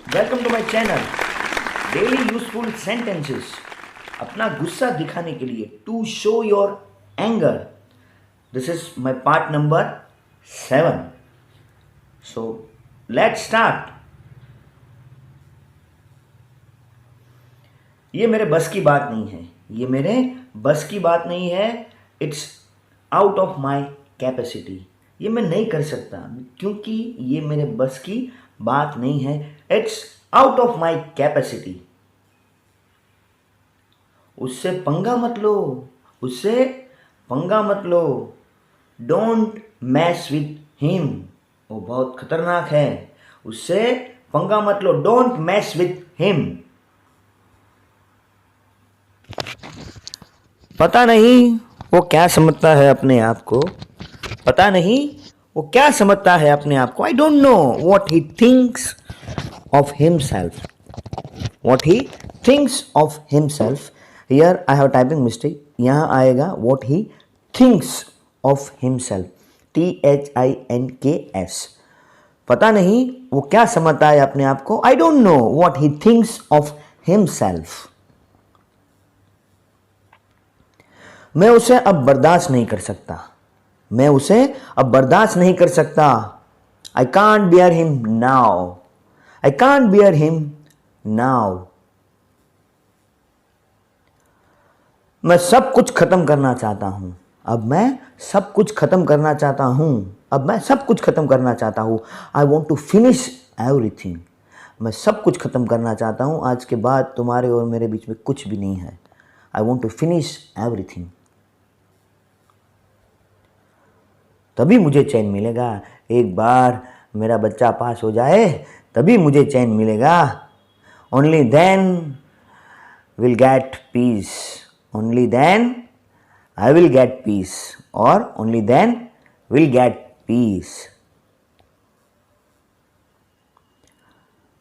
Welcome to my channel daily useful sentences. अपना गुस्सा दिखाने के लिए to show your anger. This is my part number 7। So let's start. ये मेरे बस की बात नहीं है, ये मेरे बस की बात नहीं है। It's out of my capacity. ये मैं नहीं कर सकता क्योंकि ये मेरे बस की बात नहीं है। It's out of my capacity. उससे पंगा मत लो, उससे पंगा मत लो। Don't mess with him. वो बहुत खतरनाक है, उससे पंगा मत लो। Don't mess with him. पता नहीं वो क्या समझता है अपने आप को, पता नहीं वो क्या समझता है अपने आप को। I don't know what he thinks of himself, what he thinks of himself. Here I have typing mistake. यहाँ आएगा what he thinks of himself, THINKS। पता नहीं वो क्या समझता है अपने आप को। I don't know what he thinks of himself. मैं उसे अब बर्दाश्त नहीं कर सकता, मैं उसे अब बर्दाश्त नहीं कर सकता। I can't beer him now, I can't beer him now. मैं सब कुछ खत्म करना चाहता हूं, अब मैं सब कुछ खत्म करना चाहता हूं, अब मैं सब कुछ खत्म करना चाहता हूं। I want to finish everything. मैं सब कुछ खत्म करना चाहता हूं। आज के बाद तुम्हारे और मेरे बीच में कुछ भी नहीं है। I want to finish everything. तभी मुझे चैन मिलेगा। एक बार मेरा बच्चा पास हो जाए तभी मुझे चैन मिलेगा। Only then will get peace, only then I will get peace, और only then will get peace.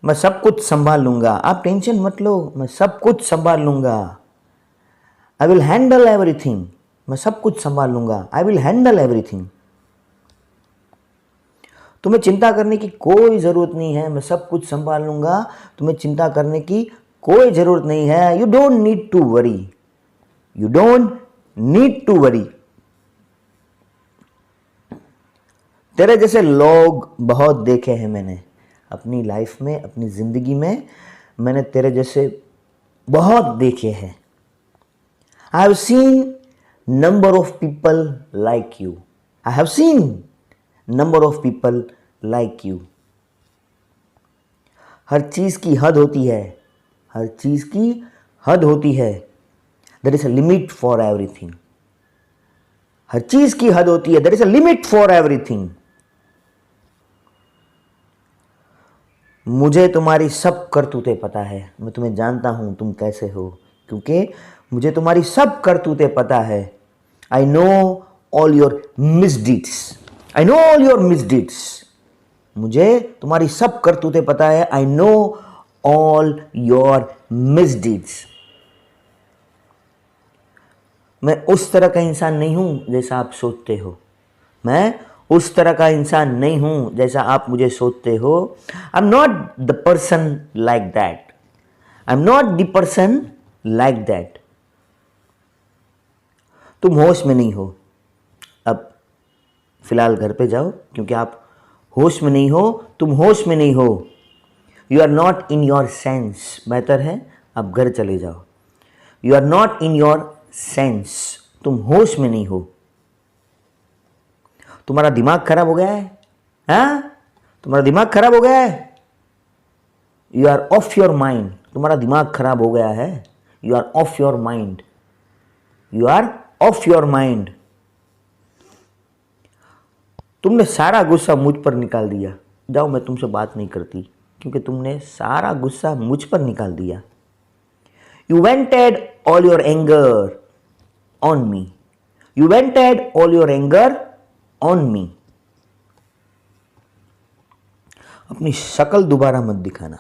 मैं सब कुछ संभाल लूंगा, आप टेंशन मत लो, मैं सब कुछ संभाल लूंगा। I will handle everything. मैं सब कुछ संभाल लूंगा, आई विल हैंडल एवरीथिंग। तुम्हें चिंता करने की कोई ज़रूरत नहीं है, मैं सब कुछ संभाल लूँगा। तुम्हें चिंता करने की कोई ज़रूरत नहीं है। You don't need to worry, you don't need to worry. तेरे जैसे लोग बहुत देखे हैं मैंने अपनी लाइफ में, अपनी ज़िंदगी में। मैंने तेरे जैसे बहुत देखे हैं। I have seen number of people like you, I have seen number of people like you. हर चीज की हद होती है, हर चीज की हद होती है। There is a limit for everything. हर चीज की हद होती है, there is a limit for everything. मुझे तुम्हारी सब करतूतें पता है, मैं तुम्हें जानता हूं तुम कैसे हो, क्योंकि मुझे तुम्हारी सब करतूतें पता है। I know all your misdeeds, I know all your misdeeds. मुझे तुम्हारी सब करतूतें पता है। I know all your misdeeds. मैं उस तरह का इंसान नहीं हूं जैसा आप सोचते हो, मैं उस तरह का इंसान नहीं हूं जैसा आप मुझे सोचते हो। I am not the person like that, I am not the person like that. तुम होश में नहीं हो। अब फिलहाल घर पे जाओ, क्योंकि आप होश में नहीं हो, तुम होश में नहीं हो। You are not in your sense. बेहतर है आप घर चले जाओ। You are not in your sense, तुम होश में नहीं हो। तुम्हारा दिमाग खराब हो गया है, हाँ? तुम्हारा दिमाग खराब हो गया है। You are off your mind. तुम्हारा दिमाग खराब हो गया है। You are off your mind, you are off your mind. तुमने सारा गुस्सा मुझ पर निकाल दिया। जाओ, मैं तुमसे बात नहीं करती, क्योंकि तुमने सारा गुस्सा मुझ पर निकाल दिया। You vented all your anger on me, you vented all your anger on me. अपनी शक्ल दोबारा मत दिखाना,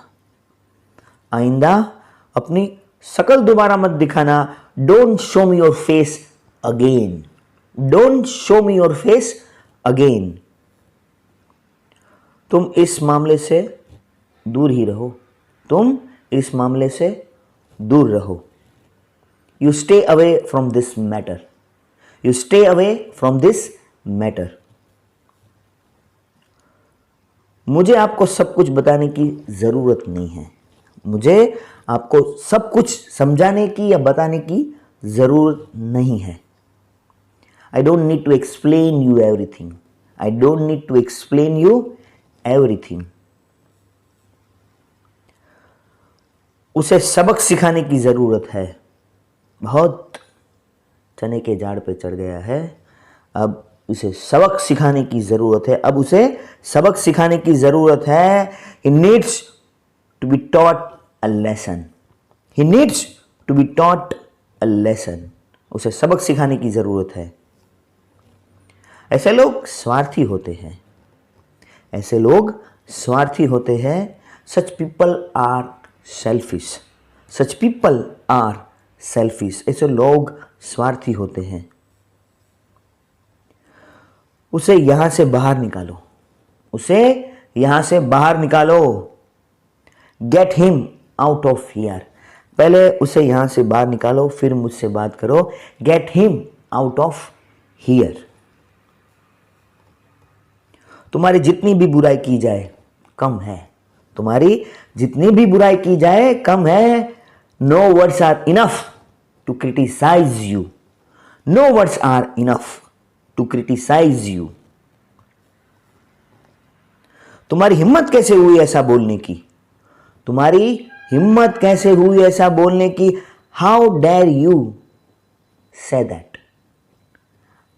आइंदा अपनी शक्ल दोबारा मत दिखाना। Don't show me your face again, don't show me your face again. तुम इस मामले से दूर ही रहो, तुम इस मामले से दूर रहो। You stay away from this matter. You stay away from this matter. मुझे आपको सब कुछ बताने की ज़रूरत नहीं है। मुझे आपको सब कुछ समझाने की या बताने की ज़रूरत नहीं है। I don't need to explain you everything. I don't need to explain you everything. उसे सबक सिखाने की ज़रूरत है। बहुत चने के झाड़ पे चढ़ गया है, अब उसे सबक सिखाने की ज़रूरत है। अब उसे सबक सिखाने की ज़रूरत है। He needs to be taught a lesson. He needs to be taught a lesson. उसे सबक सिखाने की ज़रूरत है। ऐसे लोग स्वार्थी होते हैं। ऐसे लोग स्वार्थी होते हैं। Such people are selfish. Such people are selfish. ऐसे लोग स्वार्थी होते हैं। उसे यहां से बाहर निकालो। उसे यहां से बाहर निकालो। Get him out of here. पहले उसे यहां से बाहर निकालो, फिर मुझसे बात करो। Get him out of here. तुम्हारी जितनी भी बुराई की जाए कम है। तुम्हारी जितनी भी बुराई की जाए कम है। No words are enough to criticise you. No words are enough to criticise you. तुम्हारी हिम्मत कैसे हुई ऐसा बोलने की? तुम्हारी हिम्मत कैसे हुई ऐसा बोलने की? How dare you say that?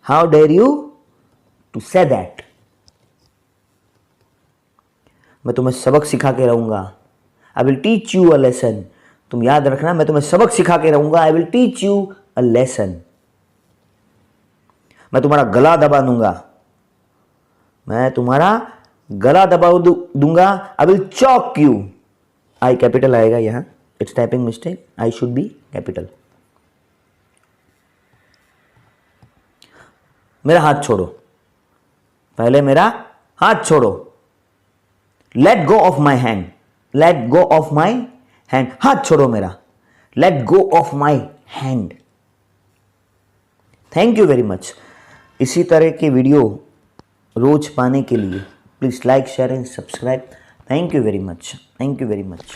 How dare you to say that? मैं तुम्हें सबक सिखा के रहूंगा। I will teach you a lesson. तुम याद रखना, मैं तुम्हें सबक सिखा के रहूंगा। I will teach you a lesson. मैं तुम्हारा गला दबा दूंगा। मैं तुम्हारा गला दबा दूंगा। I will chalk you. I capital आएगा यहां, it's typing mistake. I should be capital. मेरा हाथ छोड़ो। पहले मेरा हाथ छोड़ो। Let go of my hand. Let go of my hand. हाथ छोड़ो मेरा। Let go of my hand. Thank you very much. इसी तरह के वीडियो रोज पाने के लिए please like, share and subscribe. Thank you very much. Thank you very much.